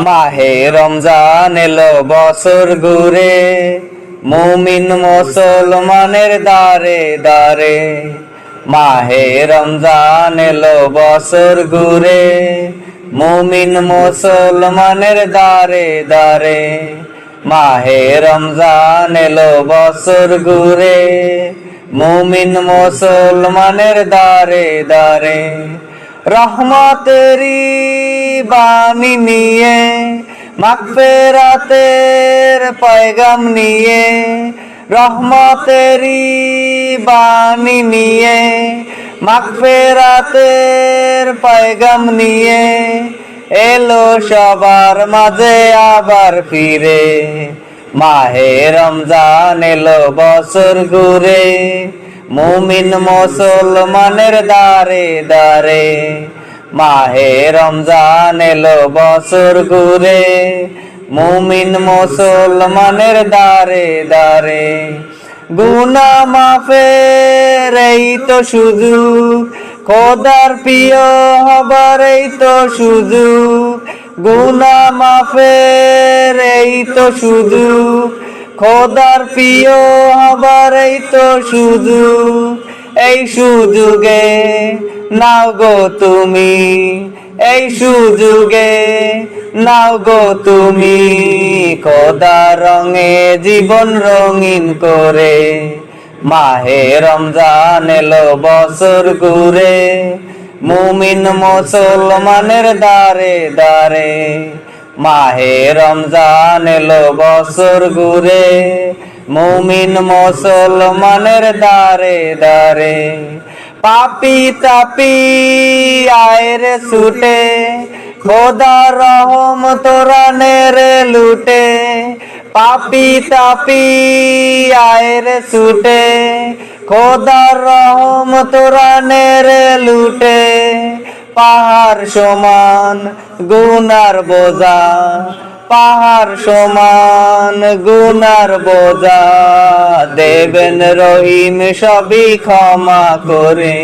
মাহে রমজান এলো বছর ঘুরে, মুমিন মুসলমানের দারে দারে। মাহে রমজান এলো বছর ঘুরে, মুমিন মুসলমানের দারে দারে। মাহে রমজান এলো বছর ঘুরে, মুমিন মুসলমানের দারে দারে। রহমতেরি বাণী নিয়ে, মাগফিরাতের পয়গাম নিয়ে, রহমতেরি বাণী নিয়ে, মাগফিরাতের পয়গাম নিয়ে এলো সবার মাঝে আবার ফিরে। মাহে রমজান এলো বছর ঘুরে, মুমিন মুসলমানের দারে দারে। মাহে রমজান এলো বছর ঘুরে, মুমিন মুসলমানের দারে দারে। গুনাহ মাফের এই তো সুযোগ, খোদার প্রিয় হবার এই তো সুযোগ। গুনাহ মাফের এই তো সুযোগ, খোদার প্রিয় হবার এই তো সুযোগ। এই সুযোগে নাও গো তুমি, এই সুযোগে নাও গো তুমি, খোদার রঙে জীবন রঙিন করে। মাহে রমজান এলো বছর ঘুরে, মুমিন মুসলমানের দারে দারে। মাহে রমজান এলো বছর ঘুরে, মুমিন মুসলমানের দারে দারে। পাপি তাপি আয়রে ছুটে, খোদার রহম তোরা নেরে লুটে। পাপি তাপি আয়রে ছুটে, খোদার রহম তোরা নেরে লুটে। পাহাড় সমান গুনার বোঝা, পাহাড় সমান গুনার বোঝা, দেবেন রহিম সবই ক্ষমা করে।